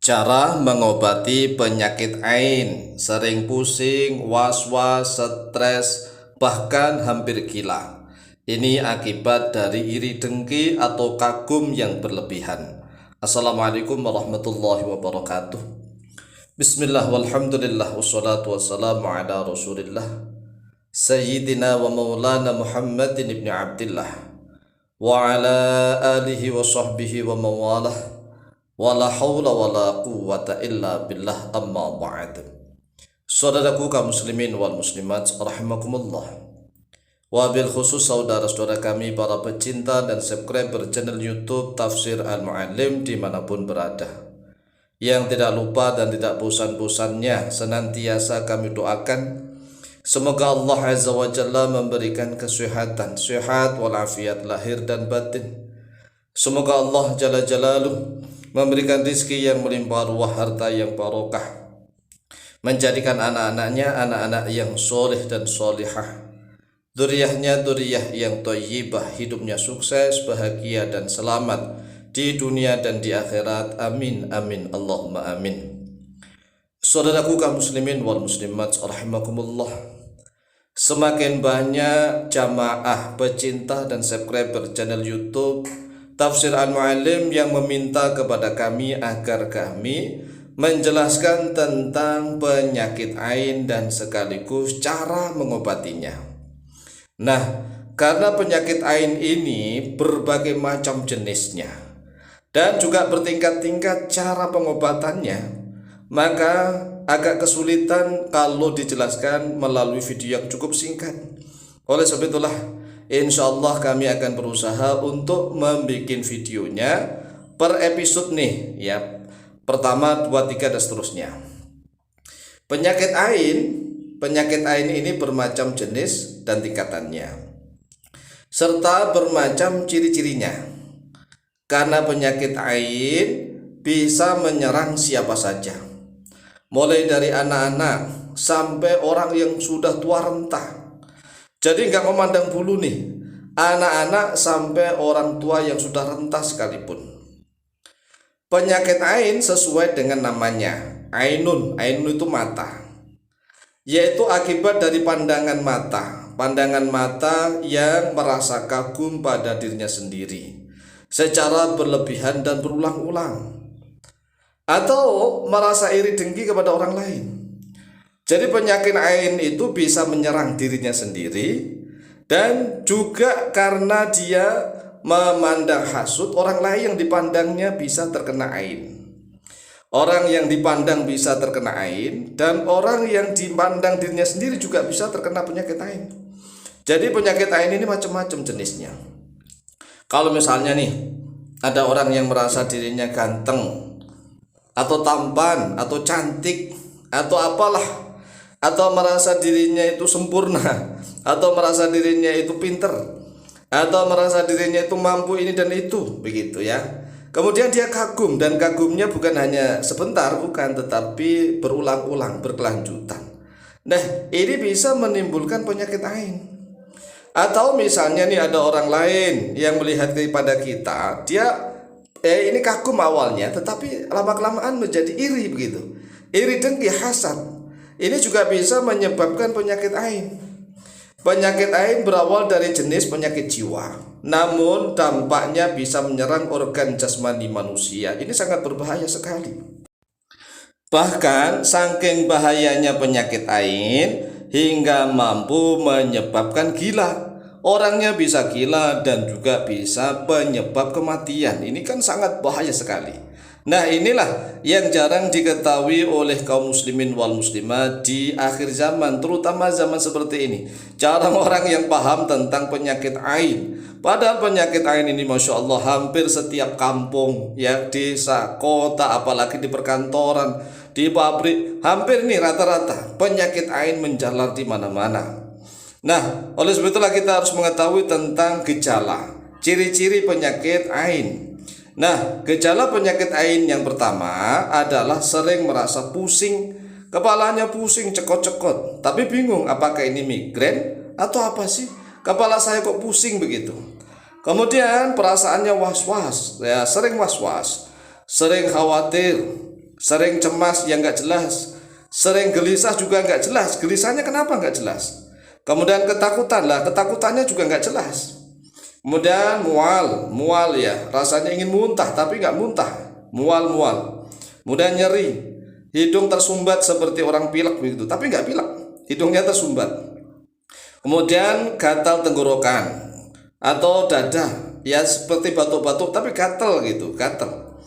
Cara mengobati penyakit ain, sering pusing, was-was, stres, bahkan hampir gila. Ini akibat dari iri dengki atau kagum yang berlebihan. Assalamualaikum warahmatullahi wabarakatuh. Bismillah walhamdulillah wassalatu wassalamu ala rasulillah Sayyidina wa maulana Muhammadin ibn Abdillah wa ala alihi wa sahbihi wa mawalah wala haula wala quwwata illa billah amma ba'd. Saudaraku kaum muslimin wal muslimat rahimakumullah, wabil khusus saudara-saudara kami para pecinta dan subscriber channel YouTube Tafsir Al-Mu'allim dimanapun berada, yang tidak lupa dan tidak bosan-bosannya senantiasa kami doakan semoga Allah Azza wa Jalla memberikan kesehatan, sehat walafiat lahir dan batin. Semoga Allah Jalla Jalaluh memberikan rizki yang melimpah ruah, harta yang barokah, menjadikan anak-anaknya anak-anak yang soleh dan solihah, dzurriyyahnya dzurriyyah yang thayyibah, hidupnya sukses, bahagia dan selamat di dunia dan di akhirat. Amin amin Allahumma amin. Saudaraku kaum muslimin wal muslimat rahimakumullah, semakin banyak jamaah, pecinta dan subscriber channel YouTube Tafsir Al-Mu'allim yang meminta kepada kami agar kami menjelaskan tentang penyakit ain dan sekaligus cara mengobatinya. Nah, karena penyakit ain ini berbagai macam jenisnya dan juga bertingkat-tingkat cara pengobatannya, maka agak kesulitan kalau dijelaskan melalui video yang cukup singkat. Oleh sebab itulah insyaallah kami akan berusaha untuk membuat videonya per episode nih ya. Pertama, 2, 3 dan seterusnya. Penyakit ain ini bermacam jenis dan tingkatannya, serta bermacam ciri-cirinya. Karena penyakit ain bisa menyerang siapa saja, mulai dari anak-anak sampai orang yang sudah tua renta. Jadi nggak memandang bulu nih, anak-anak sampai orang tua yang sudah renta sekalipun. Penyakit ain sesuai dengan namanya, ainun itu mata, yaitu akibat dari pandangan mata yang merasa kagum pada dirinya sendiri secara berlebihan dan berulang-ulang, atau merasa iri dengki kepada orang lain. Jadi penyakit ain itu bisa menyerang dirinya sendiri dan juga karena dia memandang hasut orang lain yang dipandangnya bisa terkena ain. Orang yang dipandang bisa terkena ain dan orang yang dipandang dirinya sendiri juga bisa terkena penyakit ain. Jadi penyakit ain ini macam-macam jenisnya. Kalau misalnya nih ada orang yang merasa dirinya ganteng atau tampan atau cantik atau apalah, atau merasa dirinya itu sempurna, atau merasa dirinya itu pinter, atau merasa dirinya itu mampu ini dan itu, begitu ya. Kemudian dia kagum, dan kagumnya bukan hanya sebentar, bukan, tetapi berulang-ulang, berkelanjutan. Nah, ini bisa menimbulkan penyakit ain. Atau misalnya nih ada orang lain yang melihat kepada kita, dia ini kagum awalnya, tetapi lama-kelamaan menjadi iri, begitu. Iri dengki, hasad. Ini juga bisa menyebabkan penyakit ain. Penyakit ain berawal dari jenis penyakit jiwa, namun dampaknya bisa menyerang organ jasmani manusia. Ini sangat berbahaya sekali. Bahkan saking bahayanya penyakit ain hingga mampu menyebabkan gila. Orangnya bisa gila dan juga bisa penyebab kematian. Ini kan sangat bahaya sekali. Nah, inilah yang jarang diketahui oleh kaum muslimin wal muslimat di akhir zaman, terutama zaman seperti ini. Jarang orang yang paham tentang penyakit ain. Padahal penyakit ain ini Masya Allah hampir setiap kampung, ya, desa, kota, apalagi di perkantoran, di pabrik, hampir nih rata-rata penyakit ain menjalar di mana-mana. Nah, oleh sebab itulah kita harus mengetahui tentang gejala, ciri-ciri penyakit ain. Nah, gejala penyakit ain yang pertama adalah sering merasa pusing, kepalanya pusing, cekot-cekot, tapi bingung apakah ini migrain atau apa sih? Kepala saya kok pusing begitu. Kemudian perasaannya was-was, ya, sering was-was, sering khawatir, sering cemas yang nggak jelas, sering gelisah juga nggak jelas. Gelisahnya kenapa nggak jelas? Kemudian ketakutan lah, ketakutannya juga nggak jelas. Kemudian mual ya, rasanya ingin muntah tapi nggak muntah, mual. Kemudian nyeri, hidung tersumbat seperti orang pilek begitu, tapi nggak pilek, hidungnya tersumbat. Kemudian gatal tenggorokan atau dada, ya seperti batuk-batuk tapi gatal gitu, gatal.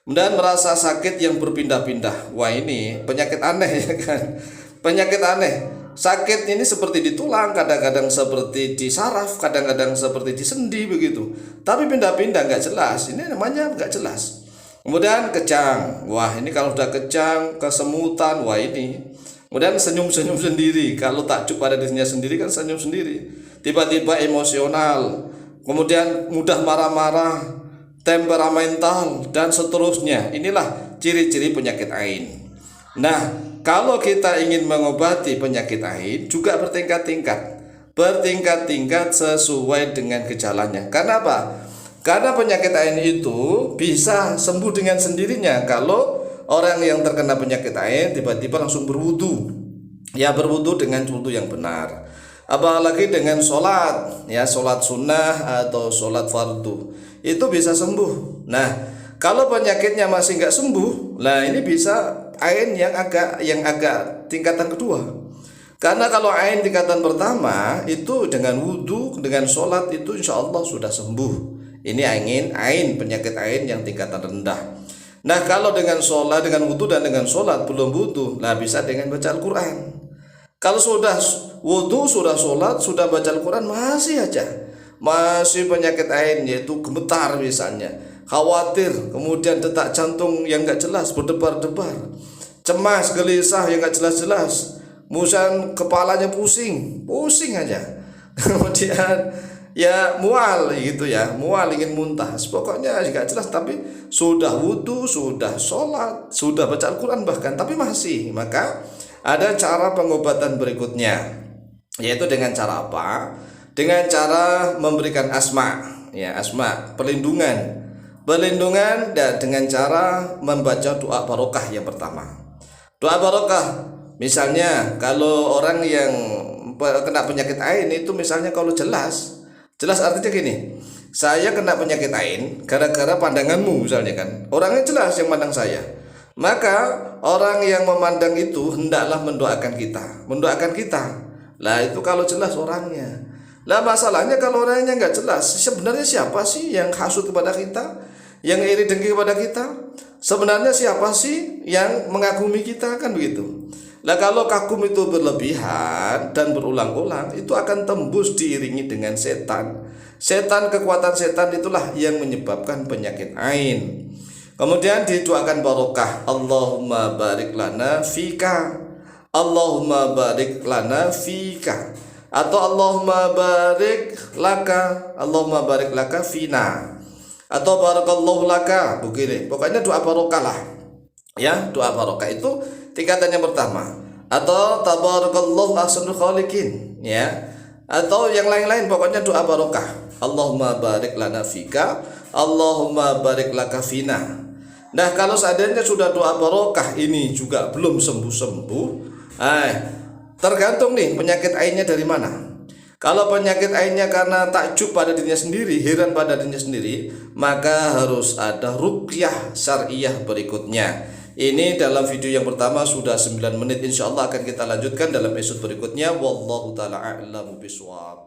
Kemudian merasa sakit yang berpindah-pindah. Wah, ini penyakit aneh ya kan. Penyakit aneh. Sakit ini seperti di tulang, kadang-kadang seperti di saraf, kadang-kadang seperti di sendi begitu. Tapi pindah-pindah nggak jelas. Ini namanya nggak jelas. Kemudian kejang. Wah, ini kalau udah kejang, kesemutan. Wah, ini. Kemudian senyum-senyum sendiri. Kalau takjub pada dirinya sendiri kan senyum sendiri. Tiba-tiba emosional. Kemudian mudah marah-marah, temperamental, dan seterusnya. Inilah ciri-ciri penyakit ain. Nah, kalau kita ingin mengobati penyakit ain juga bertingkat-tingkat sesuai dengan gejalanya. Karena apa? Karena penyakit ain itu bisa sembuh dengan sendirinya kalau orang yang terkena penyakit ain tiba-tiba langsung berwudu. Ya, berwudu dengan wudu yang benar. Apalagi dengan sholat, ya sholat sunnah atau sholat fardu, itu bisa sembuh. Nah, kalau penyakitnya masih nggak sembuh, nah ini bisa ain yang agak tingkatan kedua. Karena kalau ain tingkatan pertama itu dengan wudhu, dengan sholat itu insya Allah sudah sembuh. Ini ain penyakit ain yang tingkatan rendah. Nah, kalau dengan sholat, dengan wudhu dan dengan sholat belum wudhu, nah bisa dengan baca Al-Quran. Kalau sudah wudhu, sudah sholat, sudah baca Al-Quran, masih penyakit ain, yaitu gemetar misalnya, khawatir, kemudian detak jantung yang nggak jelas, berdebar-debar, cemas, gelisah yang nggak jelas-jelas, kemudian kepalanya pusing aja, kemudian ya mual gitu ya, mual ingin muntah, pokoknya nggak jelas. Tapi sudah wudhu, sudah sholat, sudah baca Al-Quran bahkan, tapi masih, maka ada cara pengobatan berikutnya, yaitu dengan cara apa? Dengan cara memberikan asma, ya asma, perlindungan, dan dengan cara membaca doa barokah yang pertama. Doa barokah, misalnya kalau orang yang kena penyakit ain itu, misalnya kalau jelas artinya gini, saya kena penyakit ain gara-gara pandanganmu misalnya kan, orangnya jelas yang pandang saya, maka orang yang memandang itu hendaklah mendoakan kita. Lah itu kalau jelas orangnya. Lah masalahnya kalau orangnya nggak jelas, sebenarnya siapa sih yang hasut kepada kita, yang iri dengki kepada kita? Sebenarnya siapa sih yang mengagumi kita, kan begitu. Lah kalau kagum itu berlebihan dan berulang-ulang, itu akan tembus diiringi dengan setan. Kekuatan setan itulah yang menyebabkan penyakit ain. Kemudian didoakan barokah, Allahumma barik lana fika, Allahumma barik lana fika, atau Allahumma barik laka fina, atau barakallahu laka, begini. Pokoknya doa barokah lah. Ya, doa barokah itu tingkatan yang pertama. Atau tabarakallahu ahsanul khaliqin, ya. Atau yang lain-lain, pokoknya doa barokah. Allahumma barik lana fika, Allahumma barik laka fina. Nah, kalau seandainya sudah doa barokah ini juga belum sembuh-sembuh, tergantung nih penyakit ainnya dari mana. Kalau penyakit ainnya karena takjub pada dirinya sendiri, heran pada dirinya sendiri, maka harus ada ruqyah syariah berikutnya. Ini dalam video yang pertama sudah 9 menit, insya Allah akan kita lanjutkan dalam episode berikutnya. Wallahu ta'ala a'lamu bishawab.